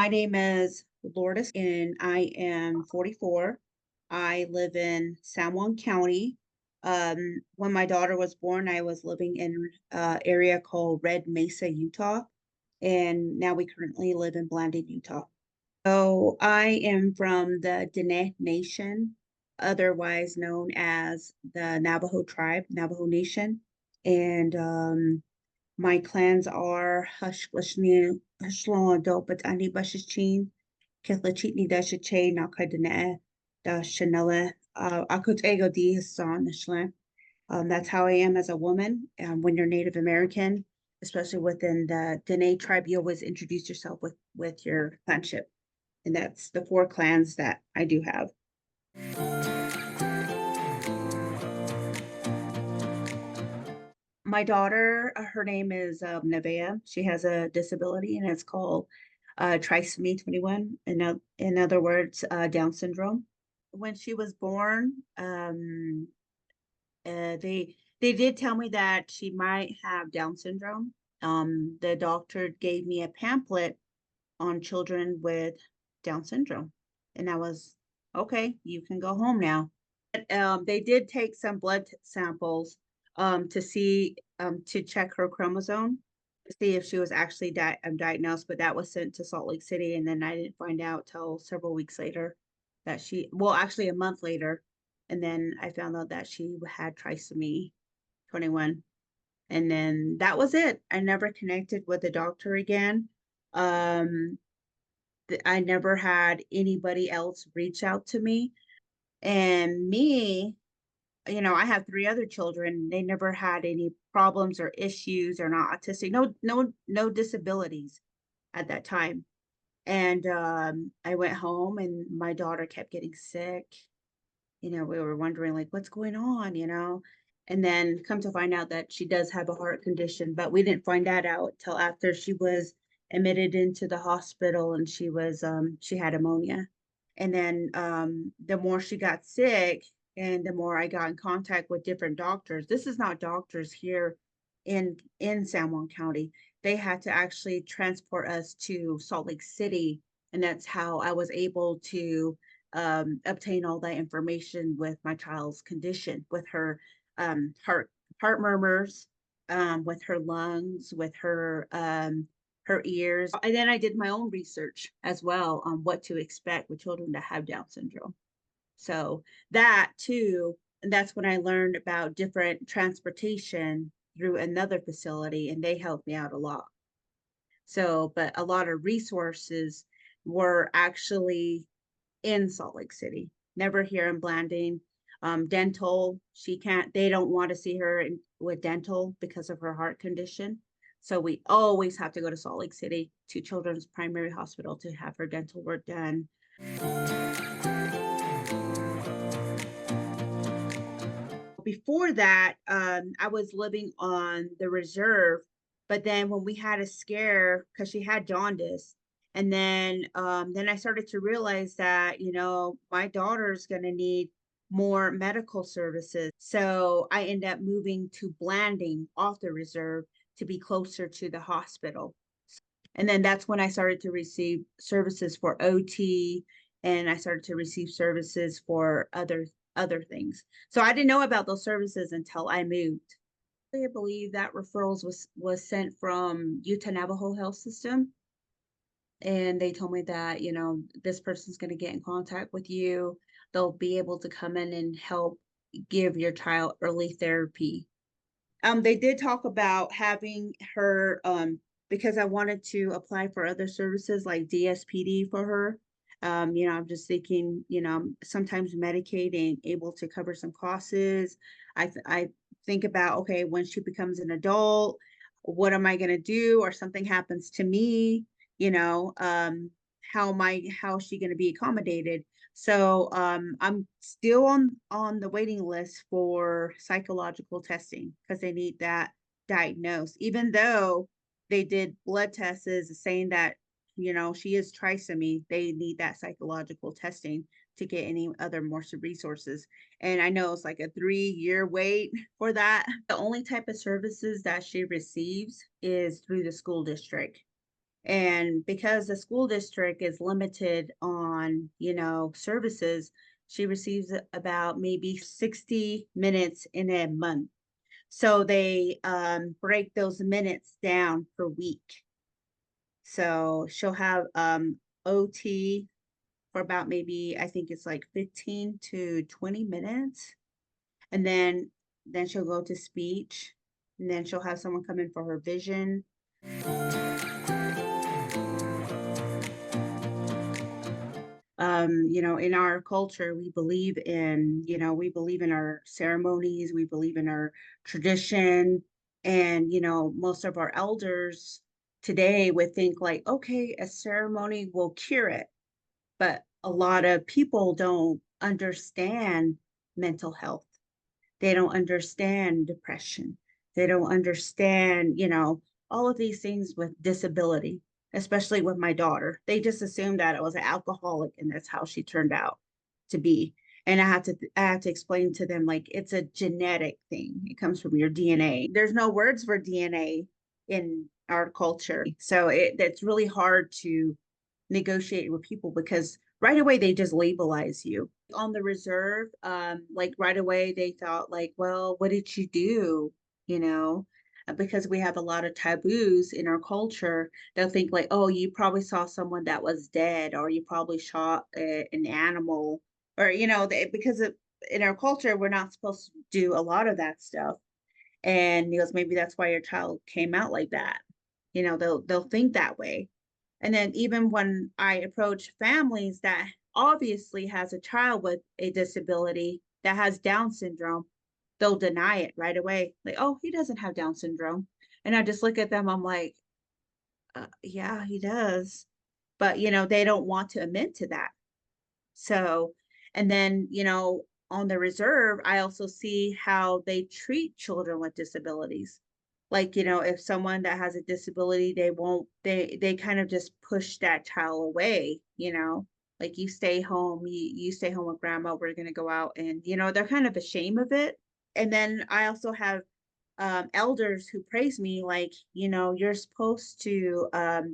My name is Lourdes and I am 44. I live in San Juan County. When my daughter was born, I was living in an area called Red Mesa, Utah, and now we currently live in Blanding, Utah. So I am from the Diné Nation, otherwise known as the Navajo tribe, Navajo Nation, and my clans are Hashglashni Hashlon Adopet Ani Bashichin, Kethlachitni Dashache, Nakadene, Da Chanela, Akutego di Hassan Nishlan. That's how I am as a woman. When you're Native American, especially within the Dene tribe, you always introduce yourself with your clanship. And that's the four clans that I do have. My daughter, her name is Nevaeh. She has a disability and it's called trisomy 21. In other words, Down syndrome. When she was born, they did tell me that she might have Down syndrome. The doctor gave me a pamphlet on children with Down syndrome, and I was okay. You can go home now. They did take some blood samples to see to check her chromosome to see if she was actually diagnosed, but that was sent to Salt Lake City, and then I didn't find out till several weeks later that well, actually a month later, and then I found out that she had trisomy 21, and then that was it. I never connected with the doctor again. Um, I never had anybody else reach out to me, and I have three other children. They never had any problems or issues or not autistic, no disabilities at that time. And I went home and my daughter kept getting sick. We were wondering like what's going on. And then come to find out that she does have a heart condition, but we didn't find that out till after she was admitted into the hospital and she had pneumonia. And then the more she got sick and the more I got in contact with different doctors. This is not doctors here in San Juan County. They had to actually transport us to Salt Lake City, and that's how I was able to obtain all that information with my child's condition, with her heart murmurs, with her lungs, with her ears. And then I did my own research as well on what to expect with children that have Down syndrome. So that too, and that's when I learned about different transportation through another facility, and they helped me out a lot. So, but a lot of resources were actually in Salt Lake City, never here in Blanding. Dental, they don't want to see her with dental because of her heart condition. So we always have to go to Salt Lake City to Children's Primary Hospital to have her dental work done. Before that, I was living on the reserve, but then when we had a scare because she had jaundice, and then I started to realize that my daughter's going to need more medical services. So I ended up moving to Blanding off the reserve to be closer to the hospital. And then that's when I started to receive services for OT, and I started to receive services for other things. So I didn't know about those services until I moved. I believe that referrals was sent from Utah Navajo Health System. And they told me that, this person's going to get in contact with you. They'll be able to come in and help give your child early therapy. They did talk about having her, because I wanted to apply for other services like DSPD for her. I'm just thinking, sometimes Medicaid ain't able to cover some costs. I think about, okay, when she becomes an adult, what am I going to do? Or something happens to me, how is she going to be accommodated? So I'm still on the waiting list for psychological testing because they need that diagnosed. Even though they did blood tests saying that she is trisomy, they need that psychological testing to get any other more resources. And I know it's like a 3-year wait for that. The only type of services that she receives is through the school district. And because the school district is limited on, services, she receives about maybe 60 minutes in a month. So they break those minutes down per week. So she'll have OT for about maybe, I think it's like 15 to 20 minutes. And then she'll go to speech, and then she'll have someone come in for her vision. In our culture, we believe in our ceremonies, we believe in our tradition. And, most of our elders today would think like, okay, a ceremony will cure it. But a lot of people don't understand mental health. They don't understand depression. They don't understand, all of these things with disability, especially with my daughter. They just assumed that it was an alcoholic and that's how she turned out to be. And I had to explain to them like it's a genetic thing. It comes from your DNA. There's no words for DNA in our culture. So it's really hard to negotiate with people because right away they just labelize you on the reserve. Like right away they thought like, well, what did you do, you know because we have a lot of taboos in our culture. They'll think like, oh, you probably saw someone that was dead, or you probably shot an animal, or because in our culture we're not supposed to do a lot of that stuff. And he goes, maybe that's why your child came out like that. They'll think that way. And then even when I approach families that obviously has a child with a disability that has Down syndrome, they'll deny it right away. Like, oh, he doesn't have Down syndrome. And I just look at them, I'm like, yeah, he does. But, they don't want to admit to that. So, and then, on the reserve, I also see how they treat children with disabilities. Like, if someone that has a disability, they kind of just push that child away, like you stay home, you stay home with grandma, we're going to go out. And, they're kind of ashamed of it. And then I also have elders who praise me like, you're supposed to,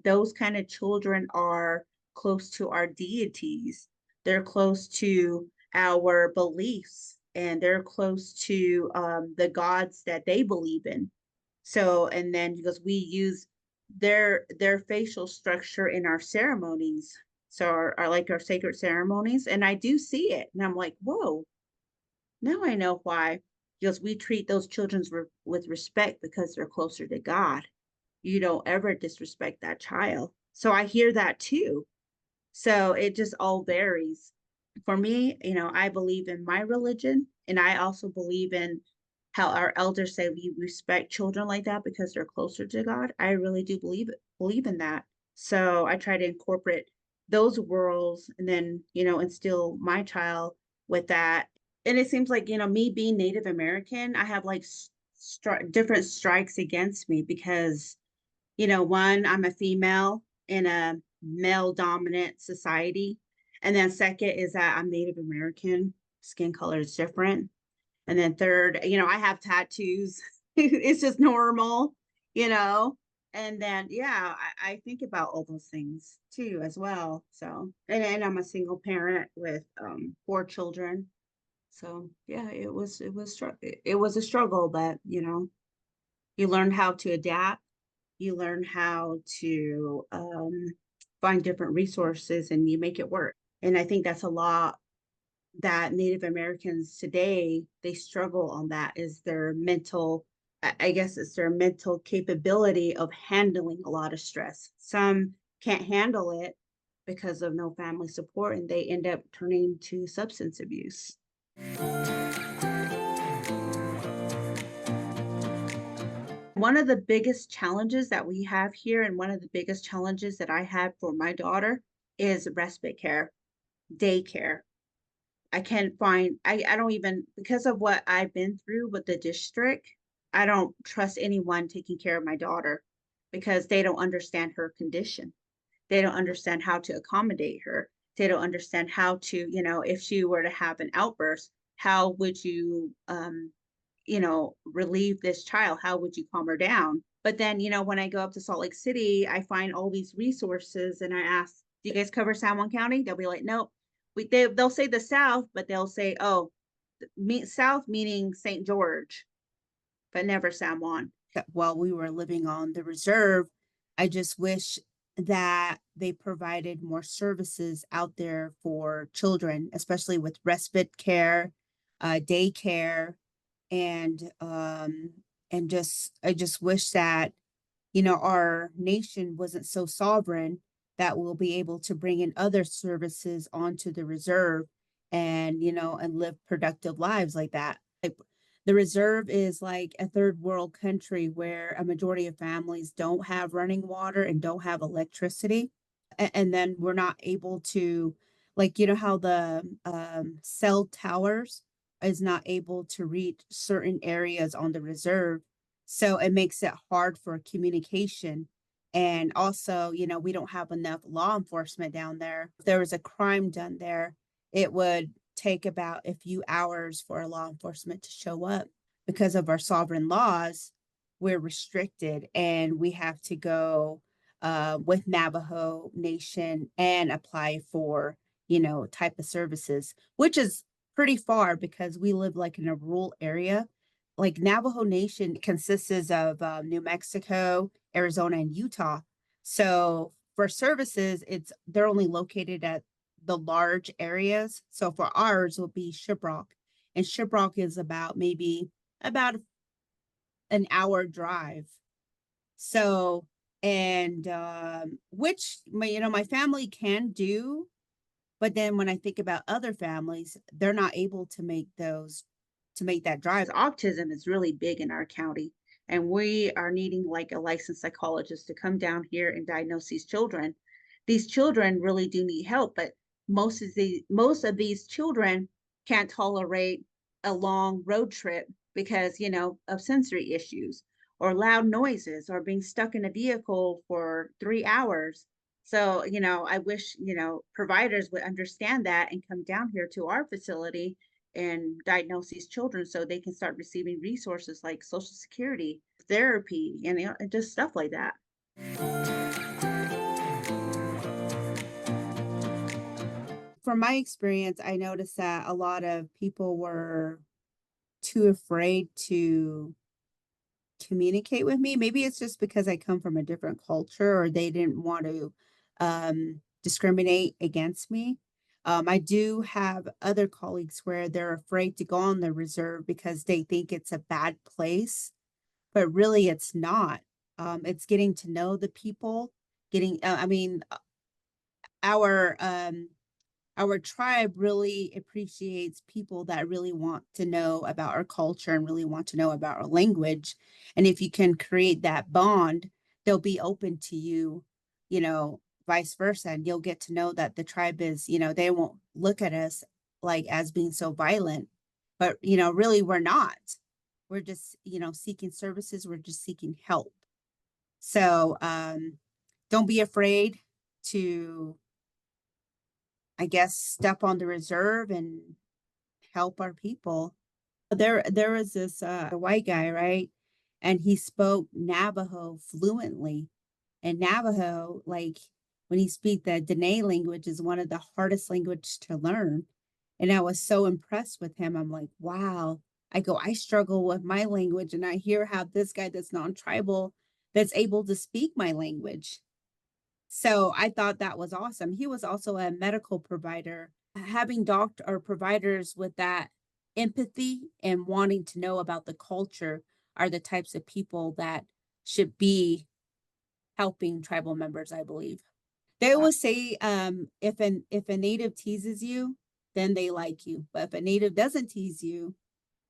those kind of children are close to our deities. They're close to our beliefs, and they're close to the gods that they believe in. So, and then because we use their facial structure in our ceremonies, so our like our sacred ceremonies, and I do see it, and I'm like, whoa, now I know why. Because we treat those children with respect because they're closer to God. You don't ever disrespect that child. So I hear that too. So it just all varies. For me, I believe in my religion, and I also believe in how our elders say we respect children like that because they're closer to God. I really do believe in that. So I try to incorporate those worlds, and then, instill my child with that. And it seems like, me being Native American, I have like different strikes against me because, one, I'm a female in a male dominant society. And then second is that I'm Native American, skin color is different. And then third, I have tattoos. It's just normal, you know. And then yeah, I think about all those things too as well. So and I'm a single parent with 4 children. So yeah, it was a struggle, but you learn how to adapt. You learn how to find different resources, and you make it work. And I think that's a lot that Native Americans today, they struggle on. That is their mental, I guess it's their mental capability of handling a lot of stress. Some can't handle it because of no family support, and they end up turning to substance abuse. One of the biggest challenges that we have here, and one of the biggest challenges that I had for my daughter, is respite care, daycare. I can't find, I don't even, because of what I've been through with the district, I don't trust anyone taking care of my daughter because they don't understand her condition. They don't understand how to accommodate her. They don't understand how to, if she were to have an outburst, how would you, relieve this child? How would you calm her down? But then, when I go up to Salt Lake City, I find all these resources and I ask, do you guys cover San Juan County? They'll be like, nope. They'll say the South, but they'll say, oh, South meaning St. George, but never San Juan. While we were living on the reserve, I just wish that they provided more services out there for children, especially with respite care, daycare, and just I just wish that our nation wasn't so sovereign that we'll be able to bring in other services onto the reserve and and live productive lives like that. The reserve is like a third world country where a majority of families don't have running water and don't have electricity. And then we're not able to, like, how the cell towers is not able to reach certain areas on the reserve. So it makes it hard for communication. And also, we don't have enough law enforcement down there. If there was a crime done there, it would take about a few hours for law enforcement to show up. Because of our sovereign laws, we're restricted and we have to go with Navajo Nation and apply for, type of services, which is pretty far because we live like in a rural area. Like Navajo Nation consists of New Mexico, Arizona, and Utah. So for services, they're only located at the large areas. So for ours will be Shiprock, and Shiprock is about an hour drive. So and which my family can do, but then when I think about other families, they're not able to make that drive. Autism is really big in our county, and we are needing like a licensed psychologist to come down here and diagnose these children. These children really do need help, but most of these children can't tolerate a long road trip because, of sensory issues or loud noises or being stuck in a vehicle for 3 hours. So, I wish, providers would understand that and come down here to our facility and diagnose these children so they can start receiving resources like social security, therapy, and just stuff like that. From my experience, I noticed that a lot of people were too afraid to communicate with me. Maybe it's just because I come from a different culture or they didn't want to discriminate against me. I do have other colleagues where they're afraid to go on the reserve because they think it's a bad place, but really it's not. It's getting to know the people, I mean, our our tribe really appreciates people that really want to know about our culture and really want to know about our language. And if you can create that bond, they'll be open to you, vice versa. And you'll get to know that the tribe is, they won't look at us like as being so violent, but, really we're not. We're just, seeking services, we're just seeking help. So don't be afraid to, I guess, step on the reserve and help our people. There was this white guy, right? And he spoke Navajo fluently. And Navajo, like when he speak the Dene language, is one of the hardest language to learn. And I was so impressed with him. I'm like, wow. I go, I struggle with my language, and I hear how this guy that's non-tribal that's able to speak my language. So I thought that was awesome. He was also a medical provider. Having doctor or providers with that empathy and wanting to know about the culture are the types of people that should be helping tribal members, I believe. They always say if a native teases you, then they like you. But if a native doesn't tease you,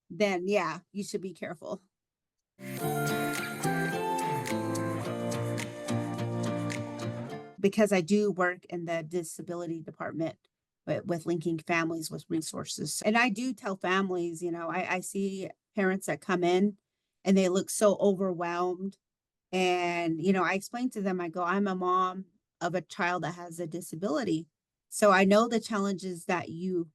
then yeah, you should be careful. Because I do work in the disability department with linking families with resources. And I do tell families, I see parents that come in and they look so overwhelmed. And, I explain to them, I go, I'm a mom of a child that has a disability. So I know the challenges that you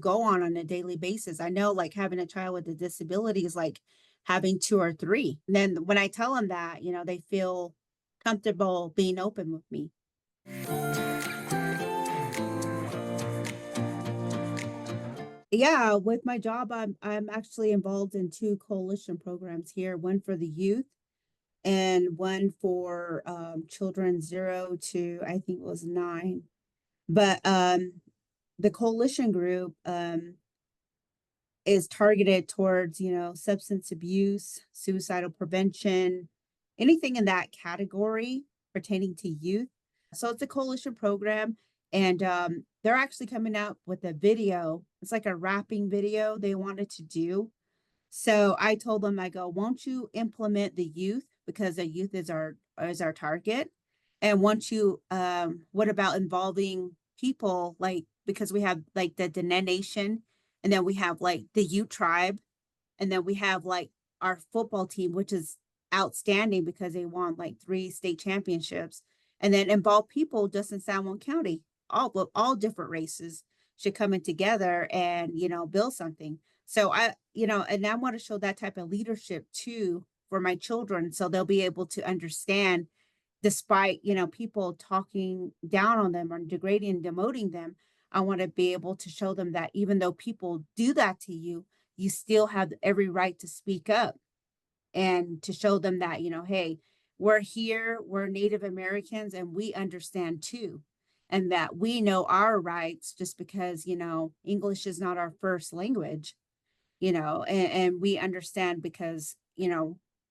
go on a daily basis. I know like having a child with a disability is like having two or three. And then when I tell them that, they feel comfortable being open with me. Yeah, with my job, I'm actually involved in two coalition programs here, one for the youth and one for children 0 to I think it was 9. But the coalition group is targeted towards, substance abuse, suicidal prevention, anything in that category pertaining to youth. So it's a coalition program, and they're actually coming out with a video. It's like a rapping video they wanted to do. So I told them, I go, won't you implement the youth because the youth is our target, and once you what about involving people like because we have like the Dene Nation, and then we have like the Ute tribe, and then we have like our football team, which is outstanding because they won like 3 state championships, and then involve people just in San Juan County, all different races should come in together and build something. So and I want to show that type of leadership too for my children, so they'll be able to understand, despite people talking down on them or degrading and demoting them. I want to be able to show them that even though people do that to you, you still have every right to speak up, and to show them that, hey, we're here, we're Native Americans, and we understand too. And that we know our rights just because, English is not our first language, and we understand because,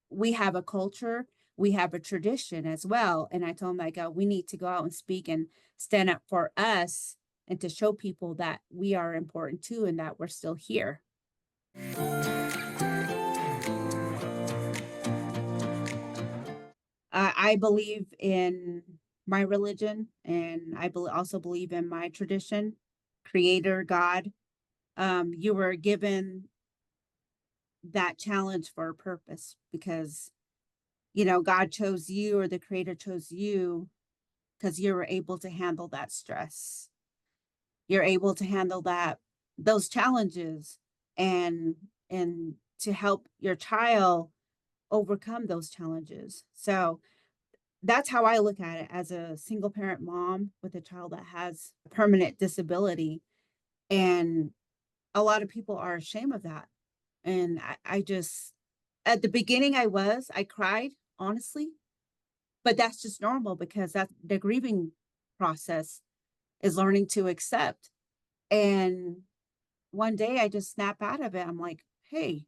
we have a culture, we have a tradition as well. And I told them, like, we need to go out and speak and stand up for us, and to show people that we are important too and that we're still here. I believe in my religion, and I also believe in my tradition, Creator God. You were given that challenge for a purpose because, God chose you, or the Creator chose you because you were able to handle that stress. You're able to handle those challenges, and to help your child overcome those challenges. So that's how I look at it as a single parent mom with a child that has a permanent disability. And a lot of people are ashamed of that. And I just, at the beginning, I cried, honestly, but that's just normal because that's the grieving process, is learning to accept. And one day I just snap out of it. I'm like, hey,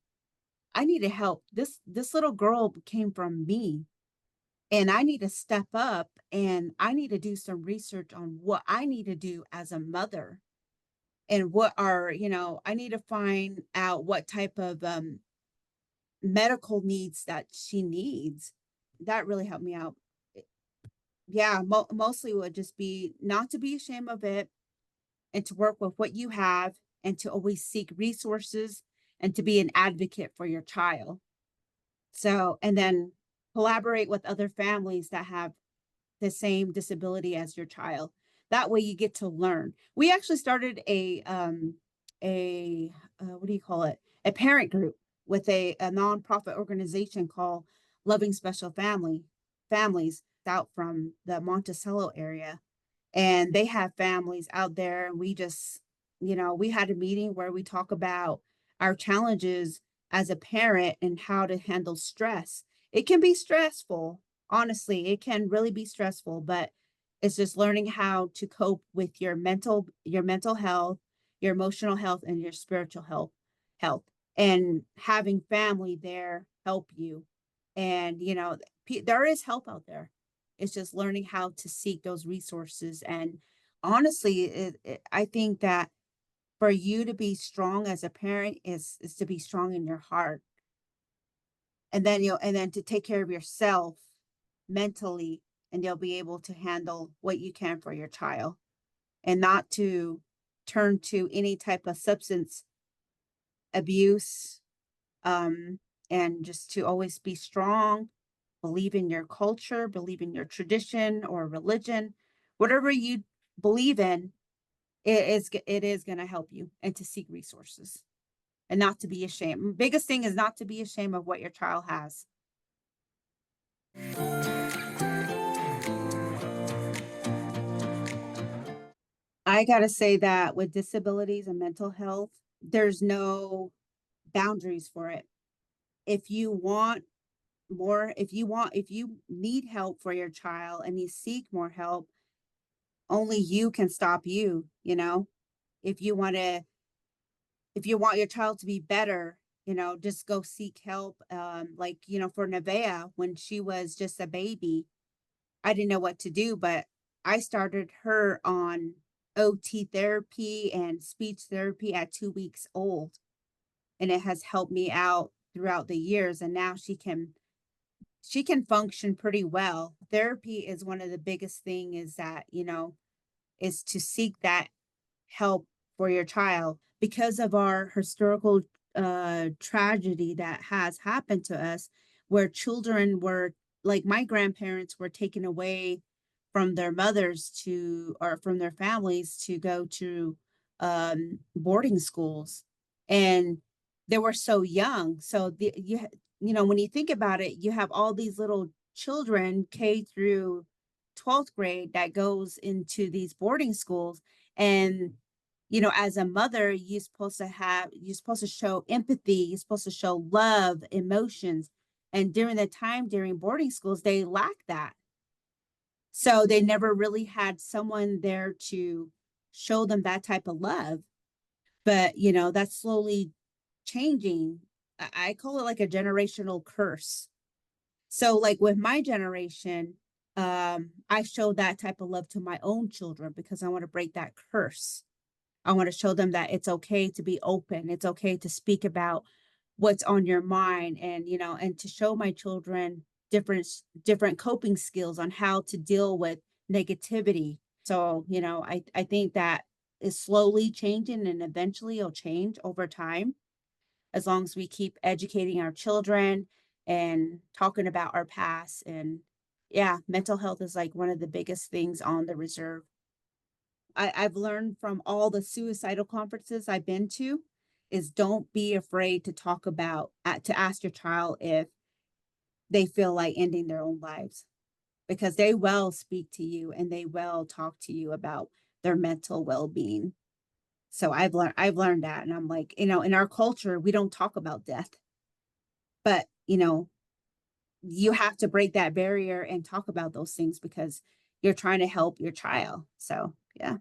I need to help. This little girl came from me, and I need to step up, and I need to do some research on what I need to do as a mother, and I need to find out what type of medical needs that she needs. That really helped me out. Yeah, mostly would just be not to be ashamed of it, and to work with what you have, and to always seek resources, and to be an advocate for your child. So, and then collaborate with other families that have the same disability as your child. That way you get to learn. We actually started a what do you call it? A parent group with a nonprofit organization called Loving Special Families out from the Monticello area. And they have families out there, and we just, we had a meeting where we talk about our challenges as a parent and how to handle stress. It can be stressful, honestly, it can really be stressful, but it's just learning how to cope with your mental health, your emotional health, and your spiritual health, and having family there help you. And there is help out there. It's just learning how to seek those resources. And honestly, I think that for you to be strong as a parent is to be strong in your heart, and then to take care of yourself mentally, and you'll be able to handle what you can for your child, and not to turn to any type of substance abuse, um, and just to always be strong, believe in your culture, believe in your tradition or religion, whatever you believe in, it is going to help you, and to seek resources. and not to be ashamed. Biggest thing is not to be ashamed of what your child has. I gotta say that with disabilities and mental health, there's no boundaries for it. If you want if you need help for your child and you seek more help, only you can stop you, you know? If you want to, if you want your child to be better, just go seek help. Like, for Nevaeh, when she was just a baby, I didn't know what to do, but I started her on OT therapy and speech therapy at 2 weeks old. And it has helped me out throughout the years. And now she can function pretty well. Therapy is one of the biggest thing is that, is to seek that help for your child because of our historical tragedy that has happened to us, where children were, like, my grandparents were taken away from their mothers to, or from their families to go to boarding schools, and they were so young. So when you think about it, you have all these little children K through 12th grade that goes into these boarding schools. And as a mother, you're supposed to show empathy, you're supposed to show love, emotions. And during the time during boarding schools, they lack that. So they never really had someone there to show them that type of love. But, that's slowly changing. I call it like a generational curse. So, like with my generation, I show that type of love to my own children because I want to break that curse. I want to show them that it's okay to be open. It's okay to speak about what's on your mind, and to show my children different coping skills on how to deal with negativity. So, I think that is slowly changing, and eventually it'll change over time as long as we keep educating our children and talking about our past. And yeah, mental health is like one of the biggest things on the reserve. I've learned from all the suicidal conferences I've been to is don't be afraid to talk about, to ask your child if they feel like ending their own lives, because they will speak to you and they will talk to you about their mental well-being. So I've learned that, and I'm like, in our culture, we don't talk about death, but you have to break that barrier and talk about those things because you're trying to help your child. So yeah.